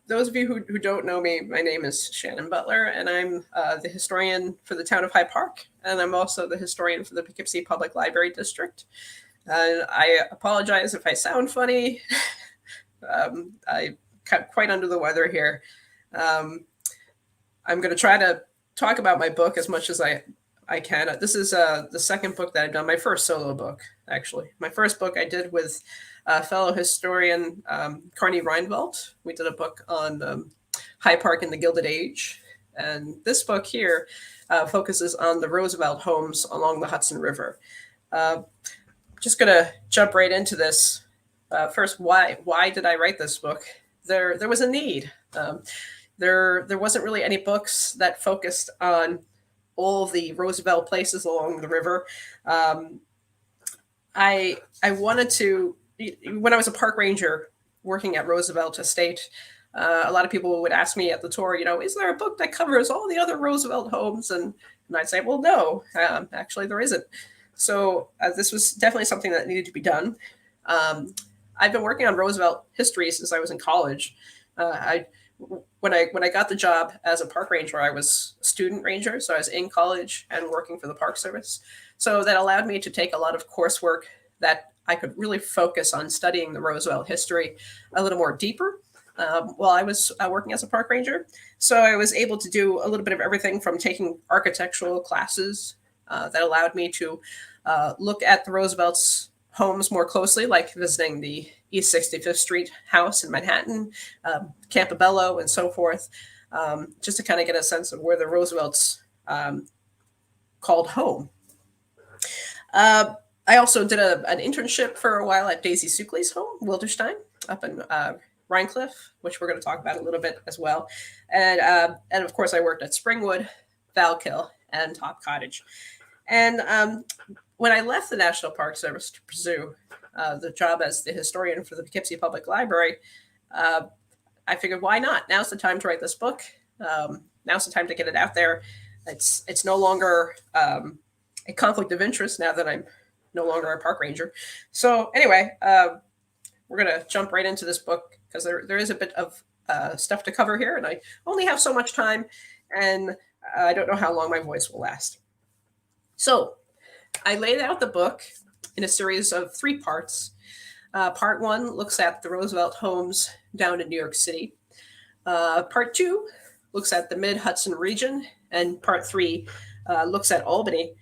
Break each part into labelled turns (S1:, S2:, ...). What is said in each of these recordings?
S1: Those of you who don't know me, my name is Shannon Butler, and I'm the historian for the town of Hyde Park, and I'm also the historian for the Poughkeepsie Public Library District. I apologize if I sound funny. I'm quite under the weather here. I'm going to try to talk about my book as much as I can. This is the second book that I've done, my first solo book, actually. My first book I did with fellow historian Carney Reinvelt. We did a book on Hyde Park in the Gilded Age. And this book here focuses on the Roosevelt homes along the Hudson River. Just going to jump right into this. First, why did I write this book? There was a need. There wasn't really any books that focused on all the Roosevelt places along the river. I wanted to, when I was a park ranger working at Roosevelt Estate, a lot of people would ask me at the tour, is there a book that covers all the other Roosevelt homes? And I'd say, well, no, actually there isn't. So this was definitely something that needed to be done. I've been working on Roosevelt history since I was in college. When I got the job as a park ranger, I was a student ranger, so I was in college and working for the Park Service. So that allowed me to take a lot of coursework that I could really focus on studying the Roosevelt history a little more deeper while I was working as a park ranger. So I was able to do a little bit of everything from taking architectural classes that allowed me to look at the Roosevelt's homes more closely, like visiting the East 65th Street house in Manhattan, Campobello, and so forth, just to kind of get a sense of where the Roosevelts called home. I also did an internship for a while at Daisy Suckley's home, Wilderstein, up in Rhinecliff, which we're going to talk about a little bit as well. And of course, I worked at Springwood, Valkill, and Top Cottage. And when I left the National Park Service to pursue the job as the historian for the Poughkeepsie Public Library, I figured, why not? Now's the time to write this book. Now's the time to get it out there. It's no longer a conflict of interest now that I'm no longer a park ranger. So anyway, we're going to jump right into this book because there is a bit of stuff to cover here, and I only have so much time, and I don't know how long my voice will last. So I laid out the book in a series of 3 parts. Part 1 looks at the Roosevelt homes down in New York City. Part 2 looks at the mid-Hudson region, and part 3 looks at Albany.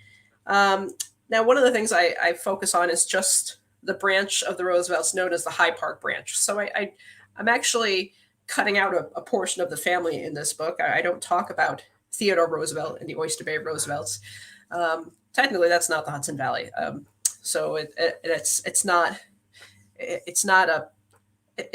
S1: Now, one of the things I focus on is just the branch of the Roosevelts known as the Hyde Park branch. So I'm actually cutting out a portion of the family in this book. I don't talk about Theodore Roosevelt and the Oyster Bay Roosevelts. Technically, that's not the Hudson Valley. So it's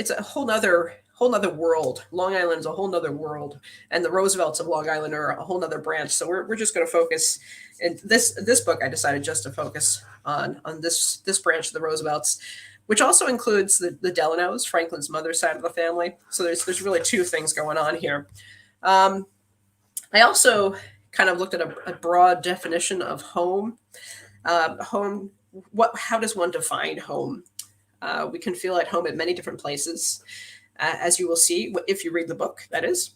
S1: a whole nother world. Long Island is a whole nother world, and the Roosevelts of Long Island are a whole nother branch. So we're just going to focus in this book. I decided just to focus on this branch of the Roosevelts, which also includes the Delanos, Franklin's mother's side of the family. So there's really 2 things going on here. I also kind of looked at a broad definition of home. Home. How does one define home? We can feel at home at many different places, as you will see if you read the book, that is.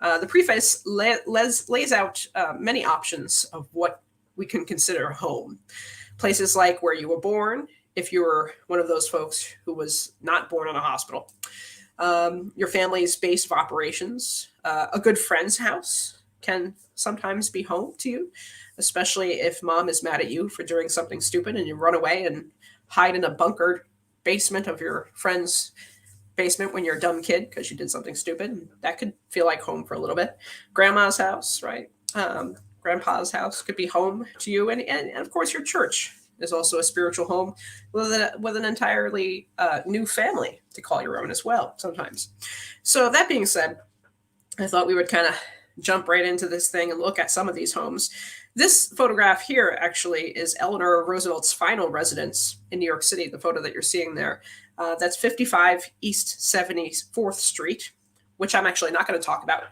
S1: The preface lays out many options of what we can consider home. Places like where you were born, if you were one of those folks who was not born in a hospital. Your family's base of operations. A good friend's house can sometimes be home to you, especially if mom is mad at you for doing something stupid and you run away and hide in a bunkered basement of your friend's basement when you're a dumb kid because you did something stupid. That could feel like home for a little bit. Grandma's house, right? Grandpa's house could be home to you. And of course, your church is also a spiritual home with an entirely new family to call your own as well sometimes. So that being said, I thought we would kind of jump right into this thing and look at some of these homes. This photograph here actually is Eleanor Roosevelt's final residence in New York City, the photo that you're seeing there. That's 55 East 74th Street, which I'm actually not going to talk about.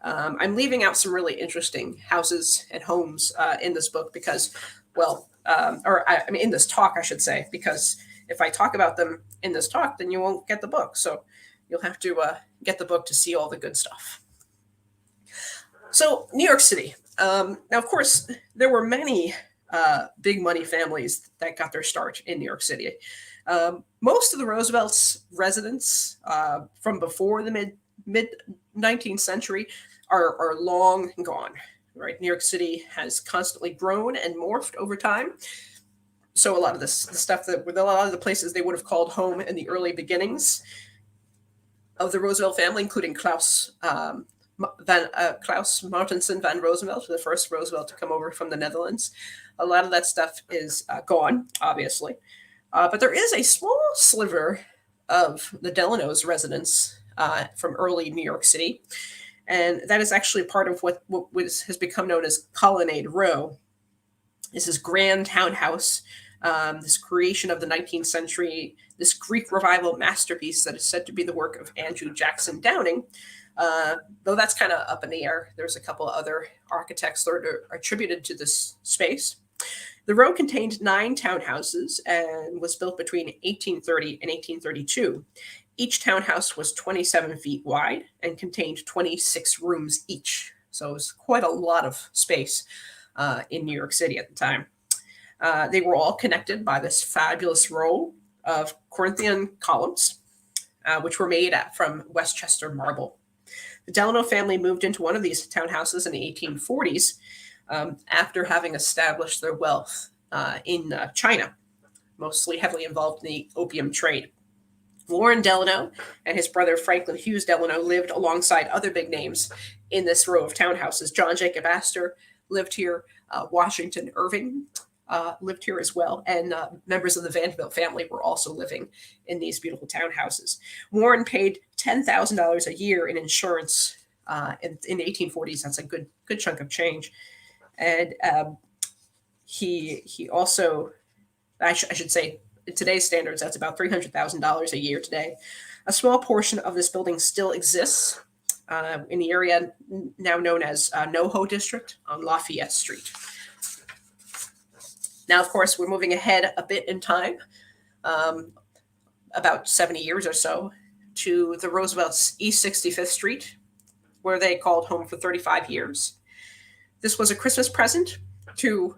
S1: I'm leaving out some really interesting houses and homes in this book because, in this talk, I should say, because if I talk about them in this talk, then you won't get the book. So, You'll have to get the book to see all the good stuff. So New York City. Now, of course, there were many big money families that got their start in New York City. Most of the Roosevelt's residents from before the mid 19th century are long gone. Right, New York City has constantly grown and morphed over time. So a lot of the stuff that with a lot of the places they would have called home in the early beginnings of the Roosevelt family, including Klaus Martensen van Roosevelt, the first Roosevelt to come over from the Netherlands. A lot of that stuff is gone, obviously. But there is a small sliver of the Delano's residents from early New York City. And that is actually part of what has become known as Colonnade Row. This is grand townhouse, this creation of the 19th century, this Greek revival masterpiece that is said to be the work of Andrew Jackson Downing. Though that's kind of up in the air. There's a couple of other architects that are attributed to this space. The row contained 9 townhouses and was built between 1830 and 1832. Each townhouse was 27 feet wide and contained 26 rooms each. So it was quite a lot of space in New York City at the time. They were all connected by this fabulous row of Corinthian columns, which were made from Westchester marble. The Delano family moved into one of these townhouses in the 1840s after having established their wealth in China, mostly heavily involved in the opium trade. Warren Delano and his brother Franklin Hughes Delano lived alongside other big names in this row of townhouses. John Jacob Astor lived here. Washington Irving lived here as well. And members of the Vanderbilt family were also living in these beautiful townhouses. Warren paid $10,000 a year in insurance in the 1840s. That's a good chunk of change. And he also, I should say, in today's standards, that's about $300,000 a year today. A small portion of this building still exists in the area now known as NoHo District on Lafayette Street. Now, of course, we're moving ahead a bit in time, about 70 years or so, to the Roosevelt's East 65th Street, where they called home for 35 years. This was a Christmas present to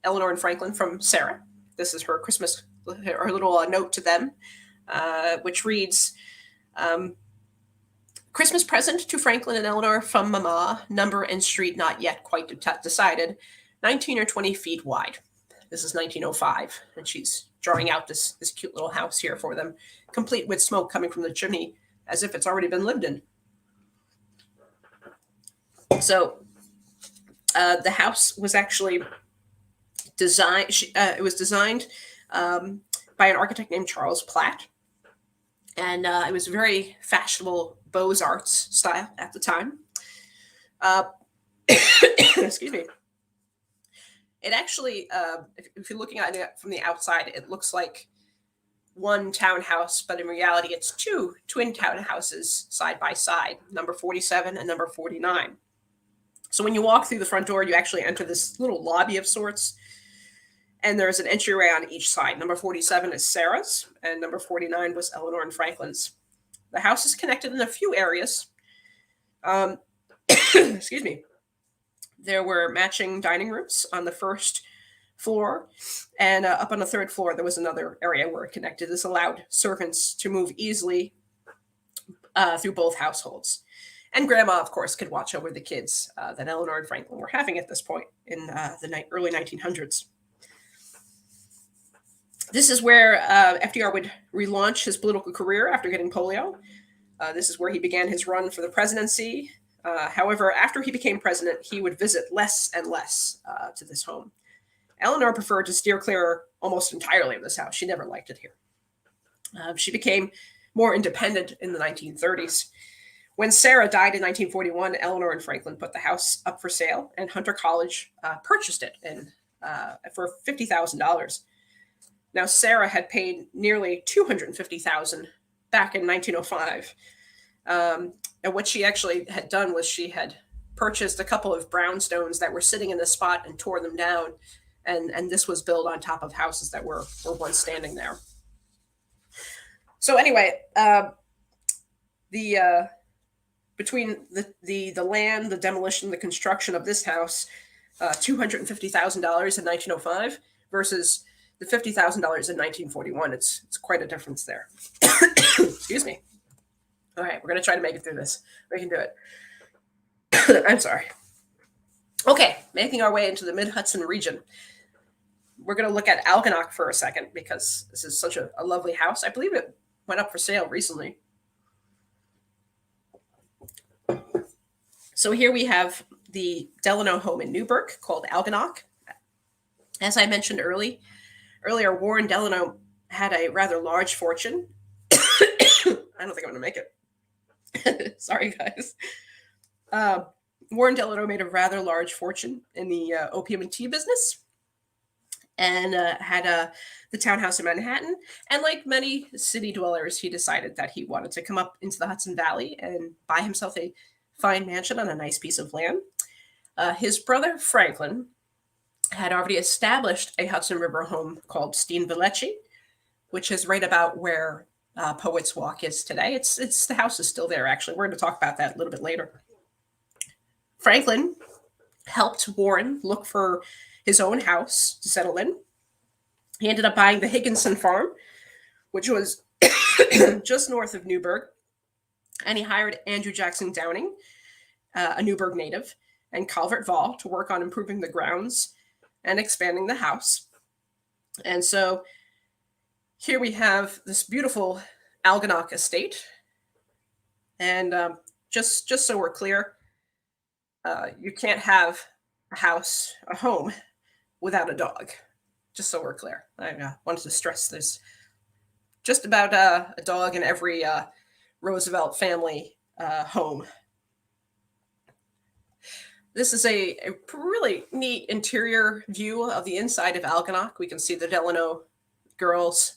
S1: Eleanor and Franklin from Sarah. This is her Christmas, her little note to them, which reads, Christmas present to Franklin and Eleanor from Mama, number and street not yet quite decided, 19 or 20 feet wide. This is 1905, and she's drawing out this cute little house here for them, complete with smoke coming from the chimney, as if it's already been lived in. So the house was actually designed. It was designed by an architect named Charles Platt, and it was very fashionable Beaux-Arts style at the time. Excuse me. It actually, if you're looking at it from the outside, it looks like one townhouse, but in reality, it's 2 twin townhouses side by side, number 47 and number 49. So when you walk through the front door, you actually enter this little lobby of sorts, and there's an entryway on each side. Number 47 is Sarah's, and number 49 was Eleanor and Franklin's. The house is connected in a few areas. Excuse me. There were matching dining rooms on the first floor, and up on the third floor, there was another area where it connected. This allowed servants to move easily through both households. And Grandma, of course, could watch over the kids that Eleanor and Franklin were having at this point in the early 1900s. This is where FDR would relaunch his political career after getting polio. This is where he began his run for the presidency. However, after he became president, he would visit less and less to this home. Eleanor preferred to steer clear almost entirely of this house. She never liked it here. She became more independent in the 1930s. When Sarah died in 1941, Eleanor and Franklin put the house up for sale, and Hunter College purchased it for $50,000. Now, Sarah had paid nearly $250,000 back in 1905. And what she actually had done was she had purchased a couple of brownstones that were sitting in the spot and tore them down. And this was built on top of houses that were once standing there. So anyway, The between the land, the demolition, the construction of this house, $250,000 in 1905 versus the $50,000 in 1941. It's quite a difference there. Excuse me. All right, we're gonna try to make it through this. We can do it. I'm sorry. Okay, making our way into the Mid Hudson region. We're going to look at Algonac for a second because this is such a lovely house. I believe it went up for sale recently. So here we have the Delano home in Newburgh called Algonac. As I mentioned earlier, Warren Delano had a rather large fortune. I don't think I'm going to make it. Sorry, guys. Warren Delano made a rather large fortune in the opium and tea business and had the townhouse in Manhattan. And like many city dwellers, he decided that he wanted to come up into the Hudson Valley and buy himself a fine mansion on a nice piece of land. His brother, Franklin, had already established a Hudson River home called Steenvillechi, which is right about where Poets Walk is today. It's the house is still there, actually. We're going to talk about that a little bit later. Franklin helped Warren look for his own house to settle in. He ended up buying the Higginson farm, which was just north of Newburgh, and he hired Andrew Jackson Downing, a Newburgh native, and Calvert Vall to work on improving the grounds and expanding the house. And so here we have this beautiful Algonac estate. And just so we're clear, you can't have a house, a home, without a dog. Just so we're clear. I wanted to stress there's just about a dog in every Roosevelt family home. This is a really neat interior view of the inside of Algonac. We can see the Delano girls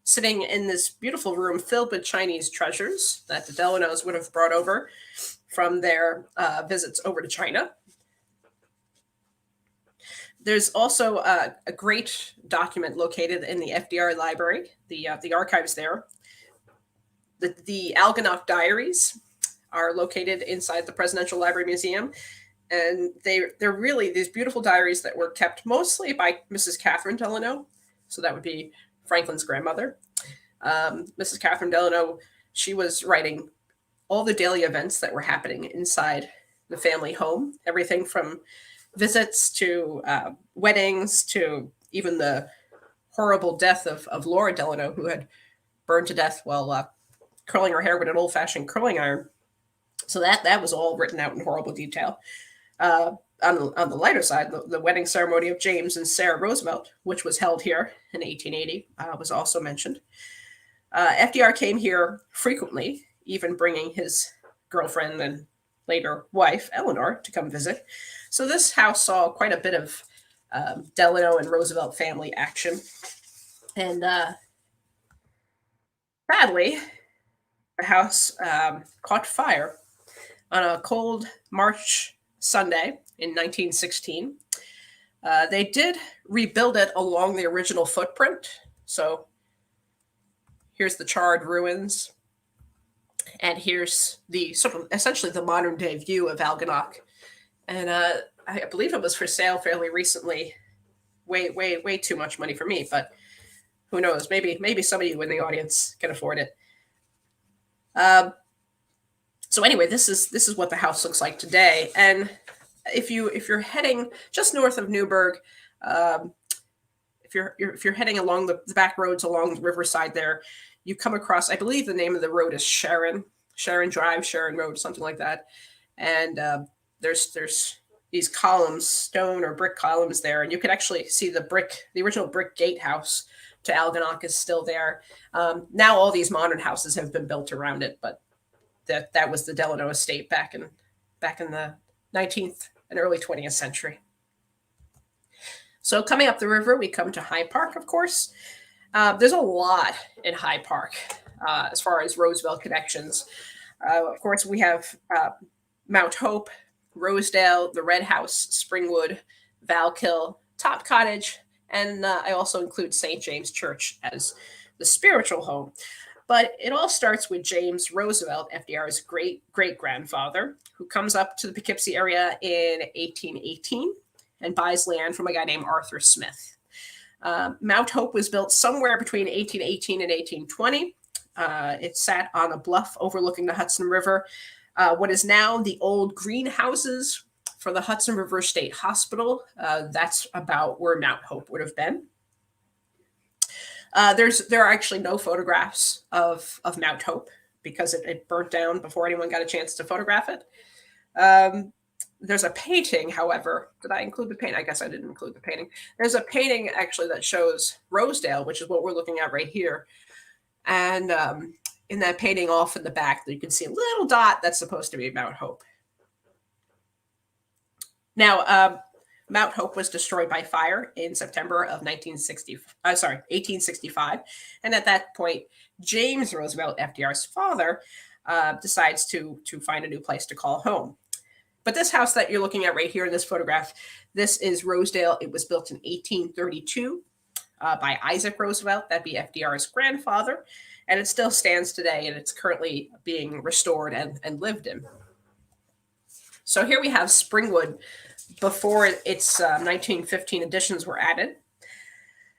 S1: sitting in this beautiful room filled with Chinese treasures that the Delanos would have brought over from their visits over to China. There's also a great document located in the FDR library, the archives there. The Algonac Diaries are located inside the Presidential Library Museum. And they're really these beautiful diaries that were kept mostly by Mrs. Catherine Delano. So that would be Franklin's grandmother. Mrs. Catherine Delano, she was writing all the daily events that were happening inside the family home, everything from visits to weddings to even the horrible death of Laura Delano, who had burned to death while curling her hair with an old-fashioned curling iron. So that was all written out in horrible detail. On the lighter side, the wedding ceremony of James and Sarah Roosevelt, which was held here in 1880, was also mentioned. FDR came here frequently, even bringing his girlfriend and later wife, Eleanor, to come visit. So this house saw quite a bit of Delano and Roosevelt family action. And sadly, the house caught fire on a cold March Sunday in 1916. They did rebuild it along the original footprint. So here's the charred ruins. And here's the sort of essentially the modern day view of Algonac. And I believe it was for sale fairly recently. Way too much money for me, but who knows? Maybe some of you in the audience can afford it. So anyway, this is what the house looks like today. And if you're heading just north of Newburgh, if you're heading along the back roads along the riverside there, you come across, I believe the name of the road is Sharon Drive, Sharon Road, something like that. And there's these columns, stone or brick columns there, and you can actually see the original brick gatehouse to Algonac is still there. Now all these modern houses have been built around it, but that was the Delano estate back in the 19th and early 20th century. So coming up the river, we come to Hyde Park, of course. There's a lot in Hyde Park as far as Roosevelt connections. Of course, we have Mount Hope, Rosedale, the Red House, Springwood, Valkill, Top Cottage, and I also include St. James Church as the spiritual home. But it all starts with James Roosevelt, FDR's great-great-grandfather, who comes up to the Poughkeepsie area in 1818 and buys land from a guy named Arthur Smith. Mount Hope was built somewhere between 1818 and 1820. It sat on a bluff overlooking the Hudson River. What is now the old greenhouses for the Hudson River State Hospital. That's about where Mount Hope would have been. There are actually no photographs of Mount Hope because it burnt down before anyone got a chance to photograph it. There's a painting, however. Did I include the painting? I guess I didn't include the painting. There's a painting actually that shows Rosedale, which is what we're looking at right here. And in that painting off in the back, you can see a little dot that's supposed to be Mount Hope. Now, Mount Hope was destroyed by fire in September of 1865. And at that point, James Roosevelt, FDR's father, decides to find a new place to call home. But this house that you're looking at right here in this photograph, this is Rosedale. It was built in 1832 by Isaac Roosevelt, that'd be FDR's grandfather. And it still stands today, and it's currently being restored and lived in. So here we have Springwood before its 1915 additions were added.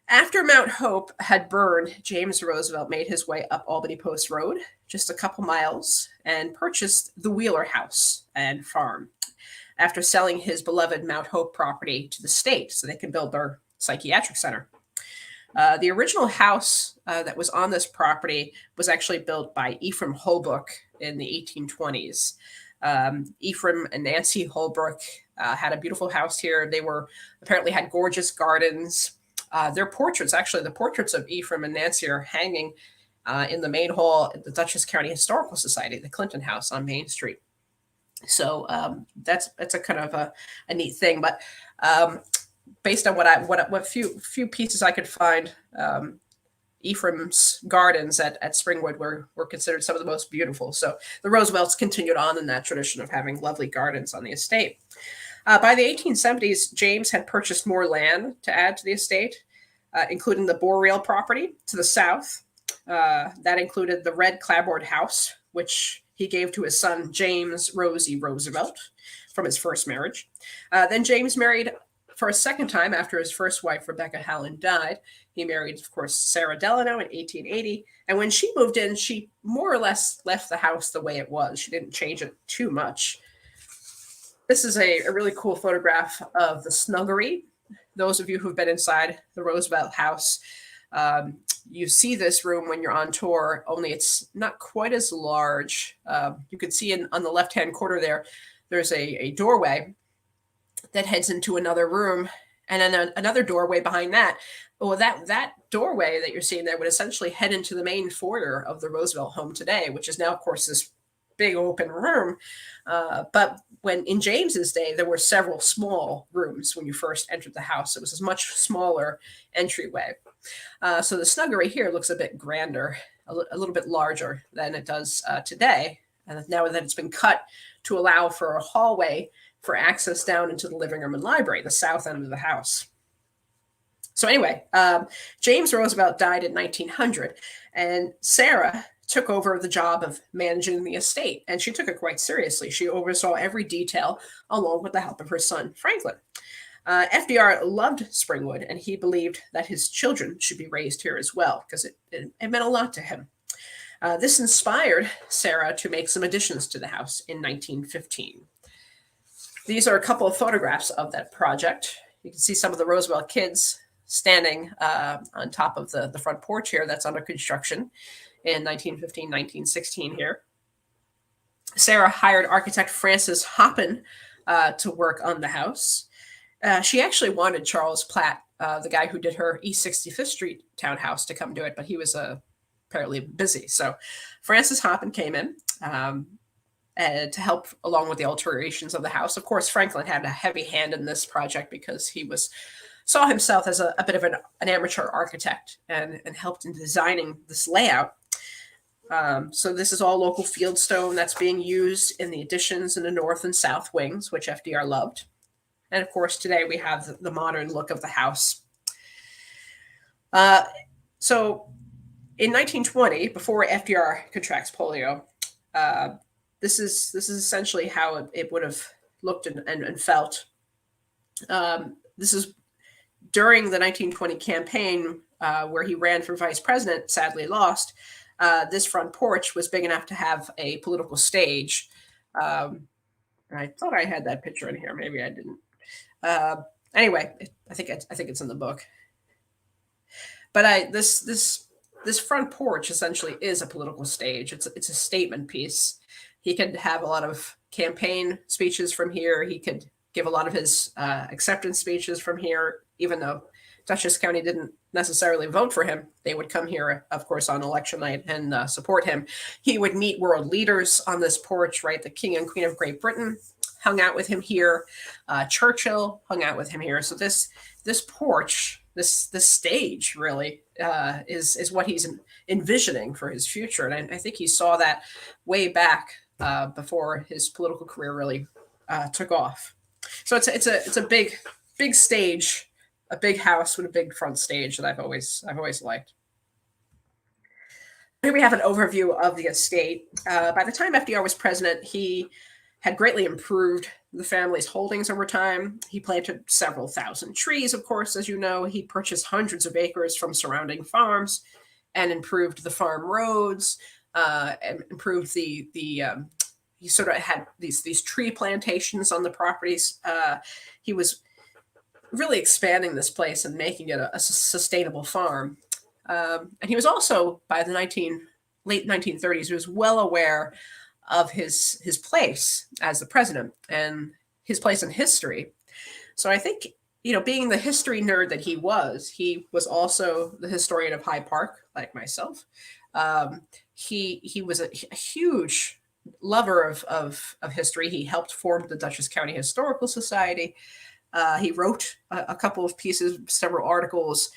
S1: After Mount Hope had burned, James Roosevelt made his way up Albany Post Road, just a couple miles, and purchased the Wheeler House and farm after selling his beloved Mount Hope property to the state so they could build their psychiatric center. The original house that was on this property was actually built by Ephraim Holbrook in the 1820s. Ephraim and Nancy Holbrook had a beautiful house here. They apparently had gorgeous gardens. Their portraits, actually, the portraits of Ephraim and Nancy are hanging in the main hall at the Dutchess County Historical Society, the Clinton House on Main Street. So that's a kind of a neat thing. But based on what few pieces I could find, Ephraim's gardens at Springwood were considered some of the most beautiful. So the Roosevelts continued on in that tradition of having lovely gardens on the estate. By the 1870s, James had purchased more land to add to the estate, including the Boreal property to the south. That included the red clapboard house, which he gave to his son, James Rosie Roosevelt, from his first marriage. Then James married for a second time after his first wife, Rebecca Howland, died. He married, of course, Sarah Delano in 1880. And when she moved in, she more or less left the house the way it was. She didn't change it too much. This is a really cool photograph of the Snuggery. Those of you who've been inside the Roosevelt House, you see this room when you're on tour, only it's not quite as large. You can see on the left-hand corner there's a doorway that heads into another room, and then another doorway behind that. Well, that doorway that you're seeing there would essentially head into the main foyer of the Roosevelt home today, which is now, of course, this big open room. But when in James's day, there were several small rooms when you first entered the house. It was a much smaller entryway. So the Snuggery here looks a bit grander, a little bit larger than it does today. And now that it's been cut to allow for a hallway for access down into the living room and library, the south end of the house. So anyway, James Roosevelt died in 1900, and Sarah took over the job of managing the estate, and she took it quite seriously. She oversaw every detail along with the help of her son, Franklin. FDR loved Springwood, and he believed that his children should be raised here as well, because it meant a lot to him. This inspired Sarah to make some additions to the house in 1915. These are a couple of photographs of that project. You can see some of the Roosevelt kids standing on top of the front porch here that's under construction in 1915, 1916 here. Sarah hired architect Francis Hoppin to work on the house. She actually wanted Charles Platt, the guy who did her East 65th Street townhouse, to come do it, but he was apparently busy. So Francis Hoppin came in to help along with the alterations of the house. Of course, Franklin had a heavy hand in this project because he saw himself as a bit of an amateur architect and helped in designing this layout. So this is all local field stone that's being used in the additions in the north and south wings, which FDR loved. And of course, today we have the modern look of the house. So In 1920, before FDR contracts polio, this is essentially how it would have looked and felt. This is during the 1920 campaign where he ran for vice president, sadly lost. This front porch was big enough to have a political stage. I thought I had that picture in here. Maybe I didn't. Anyway, I think it's in the book. But this front porch essentially is a political stage. It's a statement piece. He could have a lot of campaign speeches from here. He could give a lot of his acceptance speeches from here, even though Dutchess County didn't necessarily vote for him. They would come here, of course, on election night and support him. He would meet world leaders on this porch, right? The King and Queen of Great Britain hung out with him here. Churchill hung out with him here. So this porch, this stage really is what he's envisioning for his future. And I think he saw that way back before his political career really took off. So it's a big stage, a big house with a big front stage that I've always liked. Here we have an overview of the estate. By the time FDR was president, he had greatly improved the family's holdings over time. He planted several thousand trees, of course, as you know. He purchased hundreds of acres from surrounding farms and improved the farm roads, and improved the he sort of had these tree plantations on the properties. He was really expanding this place and making it a sustainable farm. And he was also, by the late 1930s, he was well aware of his place as the president and his place in history. So I think, being the history nerd that he was also the historian of Hyde Park, like myself. He was a huge lover of history. He helped form the Dutchess County Historical Society. He wrote a couple of pieces, several articles.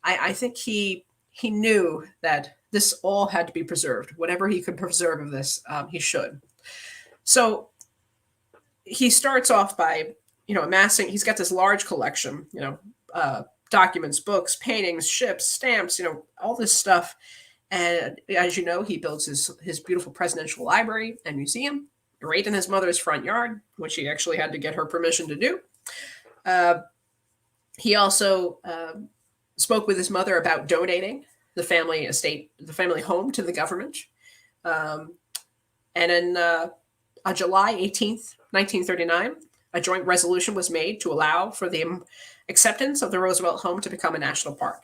S1: I think he knew that this all had to be preserved. Whatever he could preserve of this, he should. So he starts off by, amassing. He's got this large collection, documents, books, paintings, ships, stamps, all this stuff. And as you know, he builds his beautiful presidential library and museum right in his mother's front yard, which he actually had to get her permission to do. He also spoke with his mother about donating the family estate, the family home, to the government. And on July 18th, 1939, a joint resolution was made to allow for the acceptance of the Roosevelt home to become a national park.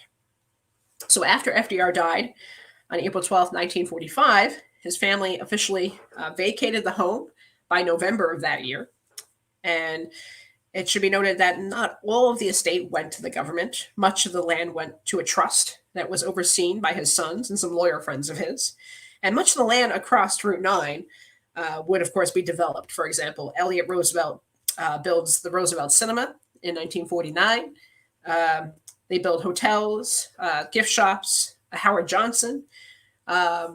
S1: So after FDR died on April 12th, 1945, his family officially vacated the home by November of that year. And it should be noted that not all of the estate went to the government. Much of the land went to a trust that was overseen by his sons and some lawyer friends of his. And much of the land across Route 9 would, of course, be developed. For example, Elliott Roosevelt builds the Roosevelt Cinema in 1949. They build hotels, gift shops, Howard Johnson,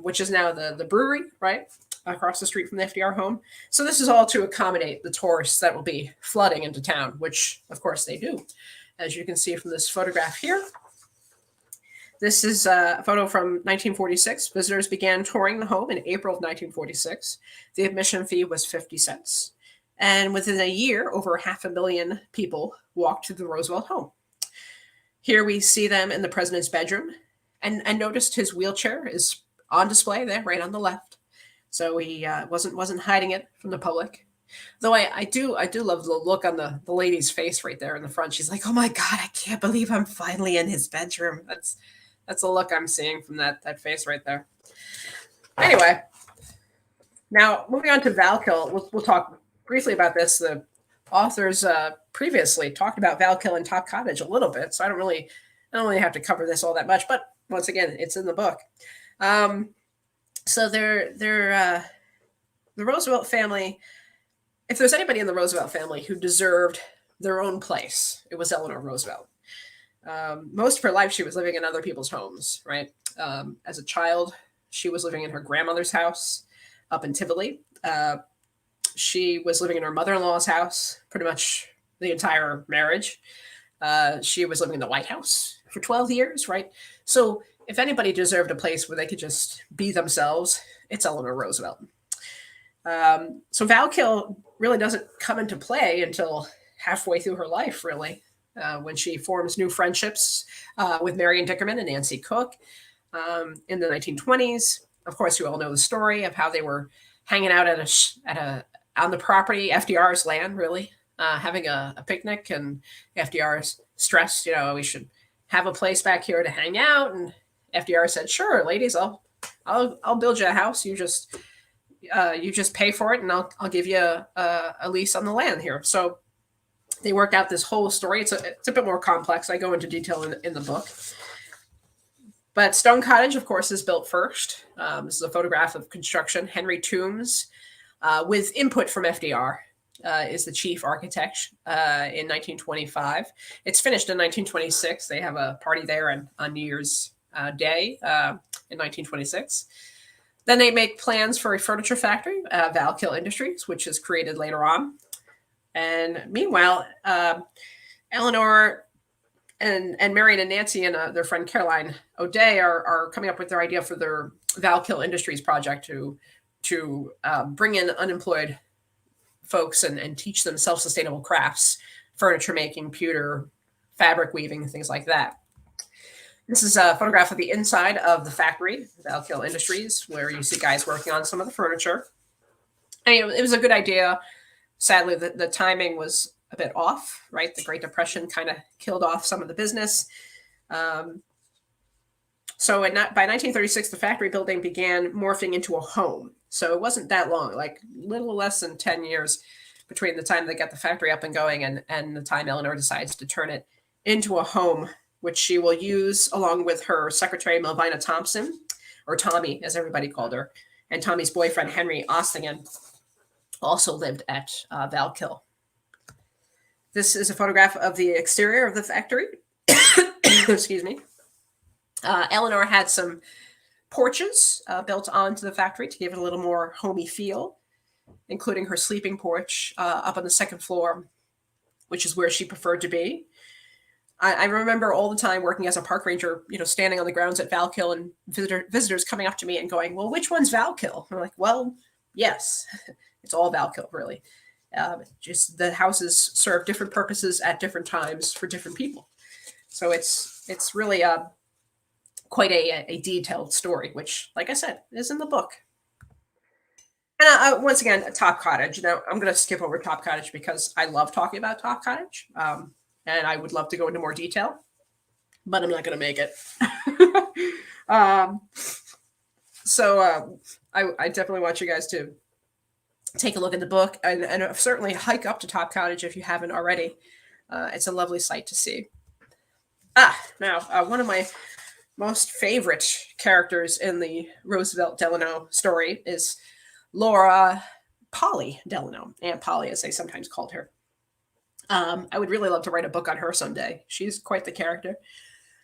S1: which is now the brewery, right, across the street from the FDR home. So this is all to accommodate the tourists that will be flooding into town, which, of course, they do. As you can see from this photograph here. This is a photo from 1946. Visitors began touring the home in April of 1946. The admission fee was 50 cents. And within a year, over 500,000 people walked to the Rosewell home. Here we see them in the president's bedroom. And noticed his wheelchair is on display there, right on the left. So he wasn't hiding it from the public. Though I do love the look on the lady's face right there in the front. She's like, "Oh my God, I can't believe I'm finally in his bedroom." That's the look I'm seeing from that face right there. Anyway, now moving on to Valkill, we'll talk briefly about this. The authors previously talked about Valkill and Top Cottage a little bit, so I don't really have to cover this all that much. But once again, it's in the book. So they're the Roosevelt family. If there's anybody in the Roosevelt family who deserved their own place, it was Eleanor Roosevelt. Most of her life, she was living in other people's homes, right? As a child, she was living in her grandmother's house up in Tivoli. She was living in her mother-in-law's house pretty much the entire marriage. She was living in the White House for 12 years, right? So if anybody deserved a place where they could just be themselves, it's Eleanor Roosevelt. So Valkill really doesn't come into play until halfway through her life, really, when she forms new friendships with Marion Dickerman and Nancy Cook in the 1920s. Of course, you all know the story of how they were hanging out on the property, FDR's land, really, having a picnic, and FDR's stressed, we should have a place back here to hang out. And FDR said, "Sure, ladies, I'll build you a house. You just pay for it, and I'll give you a lease on the land here." So they worked out this whole story. It's a bit more complex. I go into detail in the book. But Stone Cottage, of course, is built first. This is a photograph of construction. Henry Toombs, with input from FDR, is the chief architect in 1925. It's finished in 1926. They have a party there on New Year's Day in 1926. Then they make plans for a furniture factory, Valkyl Industries, which is created later on. And meanwhile, Eleanor and Marion and Nancy and their friend Caroline O'Day are coming up with their idea for their Valkyl Industries project to bring in unemployed folks and teach them self-sustainable crafts, furniture making, pewter, fabric weaving, things like that. This is a photograph of the inside of the factory, Alkyl Industries, where you see guys working on some of the furniture. And, it was a good idea. Sadly, the timing was a bit off, right? The Great Depression kind of killed off some of the business. So by 1936, the factory building began morphing into a home. So it wasn't that long, like little less than 10 years between the time they got the factory up and going and the time Eleanor decides to turn it into a home, which she will use along with her secretary, Melvina Thompson, or Tommy, as everybody called her. And Tommy's boyfriend, Henry Ostingen, also lived at Valkill. This is a photograph of the exterior of the factory. Excuse me. Eleanor had some porches built onto the factory to give it a little more homey feel, including her sleeping porch up on the second floor, which is where she preferred to be. I remember all the time working as a park ranger, standing on the grounds at Valkill and visitors coming up to me and going, "Well, which one's Valkill?" I'm like, "Well, yes, it's all Valkill, really. Just the houses serve different purposes at different times for different people." So it's really quite a detailed story, which, like I said, is in the book. And once again, Top Cottage. Now, I'm going to skip over Top Cottage because I love talking about Top Cottage. And I would love to go into more detail, but I'm not going to make it. So I definitely want you guys to take a look at the book and certainly hike up to Top Cottage if you haven't already. It's a lovely sight to see. Now, one of my most favorite characters in the Roosevelt Delano story is Laura Paulie Delano, Aunt Polly, as they sometimes called her. I would really love to write a book on her someday. She's quite the character.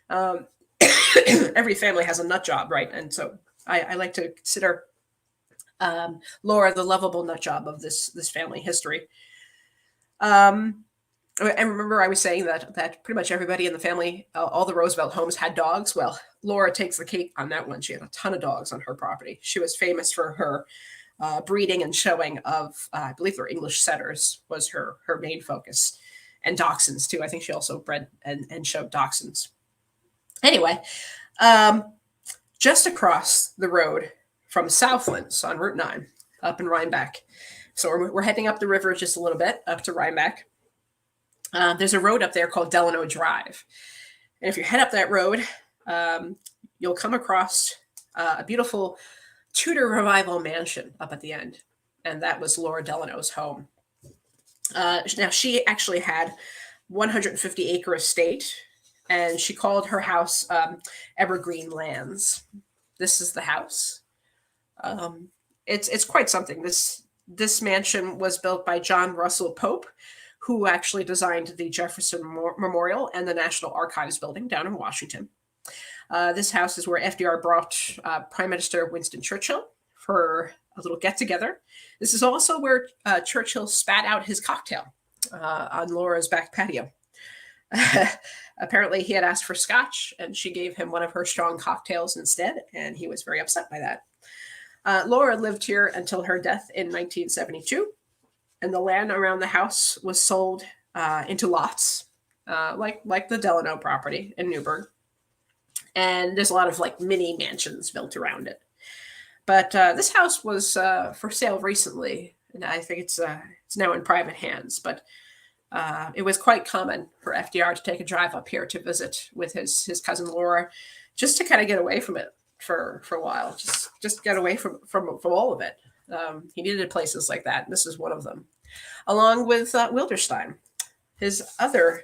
S1: Every family has a nut job, right? And so I like to consider Laura the lovable nut job of this family history. And remember, I was saying that pretty much everybody in the family, all the Roosevelt homes had dogs. Well, Laura takes the cake on that one. She had a ton of dogs on her property. She was famous for her breeding and showing of, I believe they're English setters was her main focus, and dachshunds too. I think she also bred and showed dachshunds. Anyway, just across the road from Southlands on Route 9 up in Rhinebeck. So we're heading up the river just a little bit up to Rhinebeck. There's a road up there called Delano Drive. And if you head up that road, you'll come across a beautiful Tudor Revival mansion up at the end. And that was Laura Delano's home. Now, she actually had 150-acre estate, and she called her house Evergreen Lands. This is the house. It's quite something. This mansion was built by John Russell Pope, who actually designed the Jefferson Memorial and the National Archives building down in Washington. This house is where FDR brought Prime Minister Winston Churchill for a little get-together. This is also where Churchill spat out his cocktail on Laura's back patio. Apparently, he had asked for scotch, and she gave him one of her strong cocktails instead, and he was very upset by that. Laura lived here until her death in 1972, and the land around the house was sold into lots, like the Delano property in Newburgh. And there's a lot of like mini mansions built around it. But this house was for sale recently, and I think it's now in private hands. But it was quite common for FDR to take a drive up here to visit with his cousin Laura, just to kind of get away from it for a while, just get away from all of it. He needed places like that, and this is one of them, along with Wilderstein, his other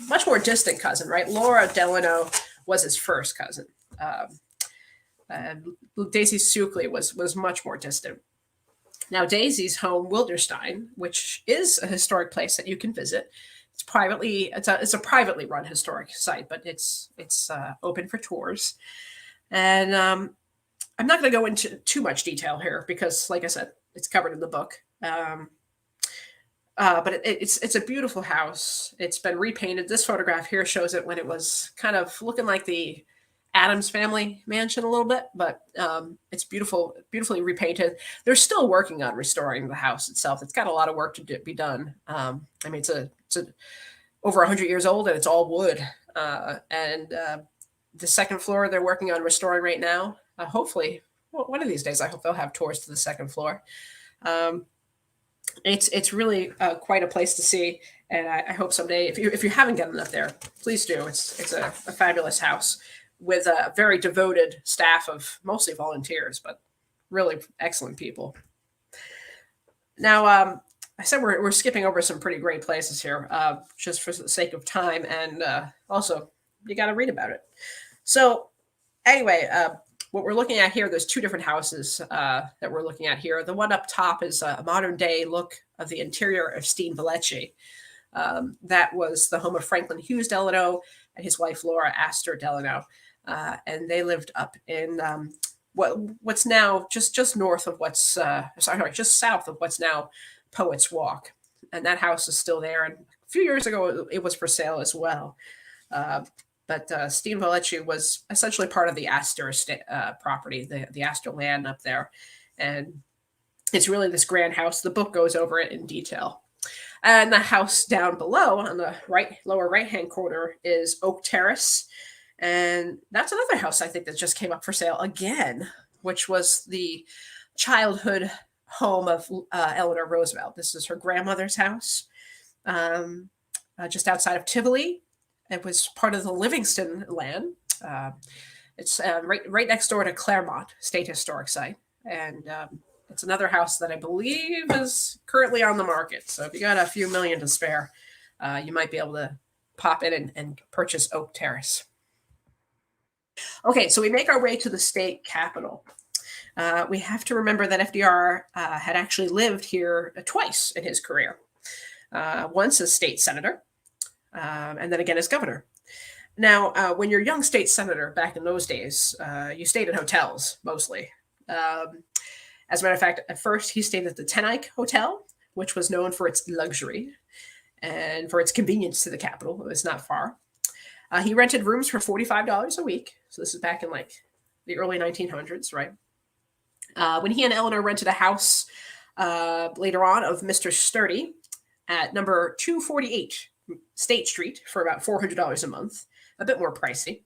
S1: much more distant cousin. Right, Laura Delano was his first cousin. Daisy Suckley was much more distant. Now, Daisy's home, Wilderstein, which is a historic place that you can visit. It's a privately run historic site, but it's open for tours. And I'm not going to go into too much detail here because, like I said, it's covered in the book. But it's a beautiful house. It's been repainted. This photograph here shows it when it was kind of looking like the Adams family mansion a little bit, but it's beautifully repainted. They're still working on restoring the house itself. It's got a lot of work to be done. I mean, it's over 100 years old, and it's all wood. And the second floor they're working on restoring right now. Hopefully, one of these days, I hope they'll have tours to the second floor. It's really quite a place to see, and I hope someday, if you haven't gotten up there, please do. It's a fabulous house with a very devoted staff of mostly volunteers, but really excellent people. Now, I said we're skipping over some pretty great places here, just for the sake of time, and also you got to read about it. So, anyway, what we're looking at here, there's two different houses that we're looking at here. The one up top is a modern day look of the interior of Steen Vallecci. That was the home of Franklin Hughes Delano and his wife Laura Astor Delano. And they lived up in what's now just north of just south of what's now Poets Walk. And that house is still there. And a few years ago, it was for sale as well. But Steen Vallecci was essentially part of the Astor property, the Astor land up there. And it's really this grand house. The book goes over it in detail. And the house down below on the lower right-hand corner is Oak Terrace. And that's another house I think that just came up for sale again, which was the childhood home of Eleanor Roosevelt. This is her grandmother's house, just outside of Tivoli. It was part of the Livingston land. It's right next door to Claremont State Historic Site. And it's another house that I believe is currently on the market. So if you got a few million to spare, you might be able to pop in and purchase Oak Terrace. Okay, so we make our way to the state capitol. We have to remember that FDR had actually lived here twice in his career. Once as state senator, and then again as governor. Now, when you're a young state senator back in those days, you stayed in hotels mostly. As a matter of fact, at first he stayed at the Taconics Hotel, which was known for its luxury and for its convenience to the capital. It was not far. He rented rooms for $45 a week. So this is back in like the early 1900s, right? When he and Eleanor rented a house later on of Mr. Sturdy at number 248 State Street for about $400 a month, a bit more pricey.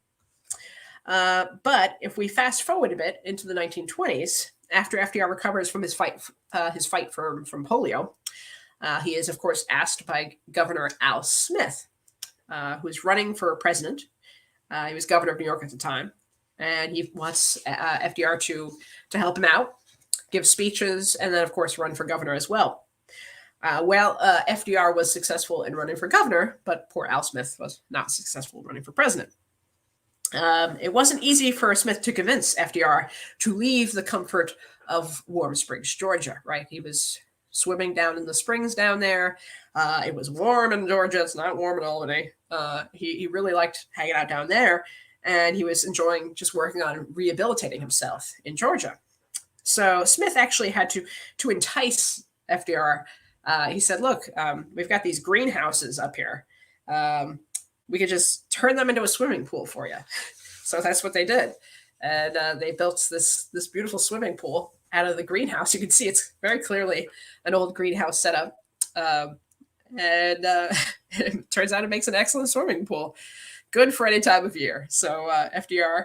S1: But if we fast forward a bit into the 1920s, after FDR recovers from his fight from polio, he is, of course, asked by Governor Al Smith, who is running for president. He was governor of New York at the time, and he wants FDR to help him out, give speeches, and then, of course, run for governor as well. FDR was successful in running for governor, but poor Al Smith was not successful in running for president. It wasn't easy for Smith to convince FDR to leave the comfort of Warm Springs, Georgia, right? He was swimming down in the springs down there. It was warm in Georgia. It's not warm in Albany. He really liked hanging out down there, and he was enjoying just working on rehabilitating himself in Georgia. So Smith actually had to entice FDR. He said, look, we've got these greenhouses up here, We could just turn them into a swimming pool for you. So that's what they did. And they built this beautiful swimming pool out of the greenhouse. You can see it's very clearly an old greenhouse setup. And it turns out it makes an excellent swimming pool. Good for any time of year. So FDR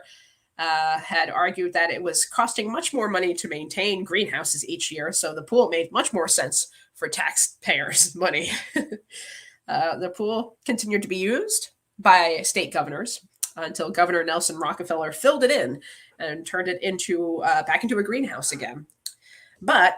S1: had argued that it was costing much more money to maintain greenhouses each year, so the pool made much more sense for taxpayers' money. The pool continued to be used by state governors until Governor Nelson Rockefeller filled it in and turned it into back into a greenhouse again. But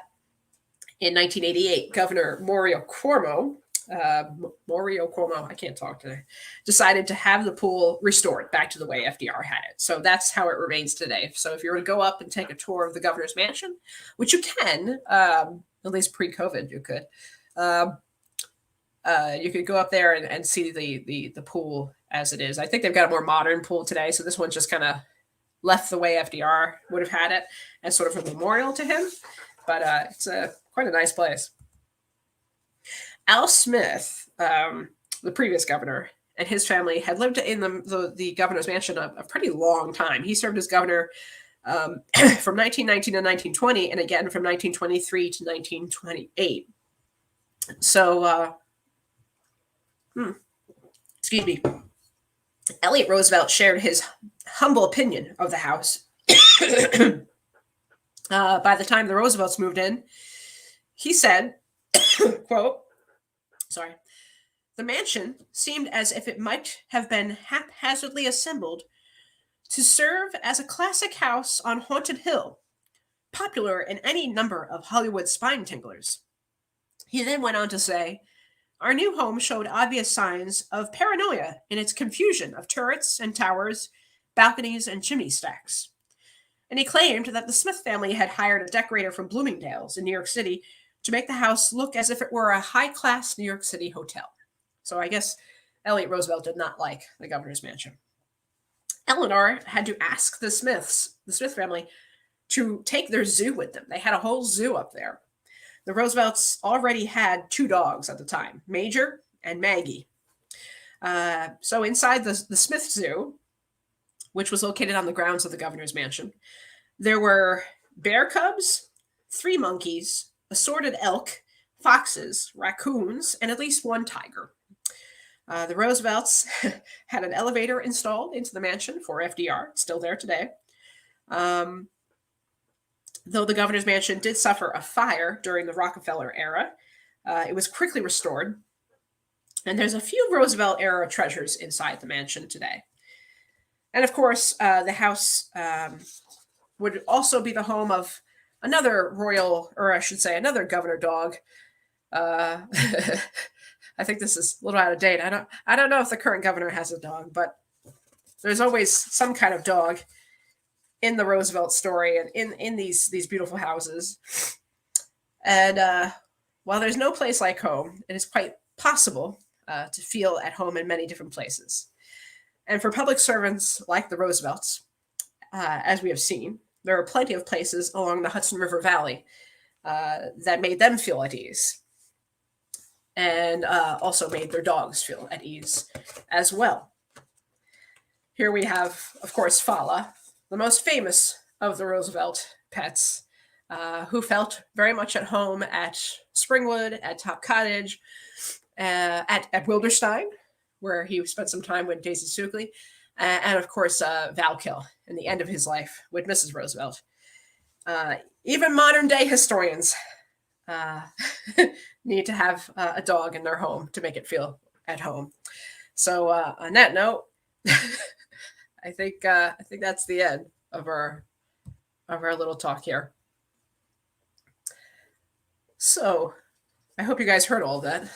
S1: in 1988, Governor Mario Cuomo, I can't talk today, decided to have the pool restored back to the way FDR had it. So that's how it remains today. So if you were to go up and take a tour of the governor's mansion, which you can, at least pre-COVID, you could go up there and see the pool as it is. I think they've got a more modern pool today. So this one's just kind of left the way FDR would have had it as sort of a memorial to him. But it's quite a nice place. Al Smith, the previous governor, and his family had lived in the governor's mansion a pretty long time. He served as governor from 1919 to 1920, and again from 1923 to 1928. So, excuse me. Elliott Roosevelt shared his humble opinion of the house. By the time the Roosevelts moved in, he said, quote, the mansion seemed as if it might have been haphazardly assembled to serve as a classic house on Haunted Hill, popular in any number of Hollywood spine tinglers. He then went on to say, our new home showed obvious signs of paranoia in its confusion of turrets and towers, balconies and chimney stacks. And he claimed that the Smith family had hired a decorator from Bloomingdale's in New York City to make the house look as if it were a high-class New York City hotel. So I guess Elliott Roosevelt did not like the governor's mansion. Eleanor had to ask the Smith family, to take their zoo with them. They had a whole zoo up there. The Roosevelts already had 2 dogs at the time, Major and Maggie. So inside the Smith Zoo, which was located on the grounds of the governor's mansion, there were bear cubs, 3 monkeys, assorted elk, foxes, raccoons, and at least 1 tiger. The Roosevelts had an elevator installed into the mansion for FDR, it's still there today. Though the governor's mansion did suffer a fire during the Rockefeller era, it was quickly restored. And there's a few Roosevelt era treasures inside the mansion today. And of course, the house would also be the home of another another governor dog. I think this is a little out of date. I don't know if the current governor has a dog, but there's always some kind of dog in the Roosevelt story and in these beautiful houses. And while there's no place like home, it is quite possible to feel at home in many different places. And for public servants like the Roosevelts, as we have seen, there are plenty of places along the Hudson River Valley that made them feel at ease, and also made their dogs feel at ease as well. Here we have, of course, Fala, the most famous of the Roosevelt pets, who felt very much at home at Springwood, at Top Cottage, at Wilderstein, where he spent some time with Daisy Sugley, and of course, Valkill in the end of his life with Mrs. Roosevelt. Even modern day historians need to have a dog in their home to make it feel at home. So on that note, I think that's the end of our little talk here. So I hope you guys heard all of that.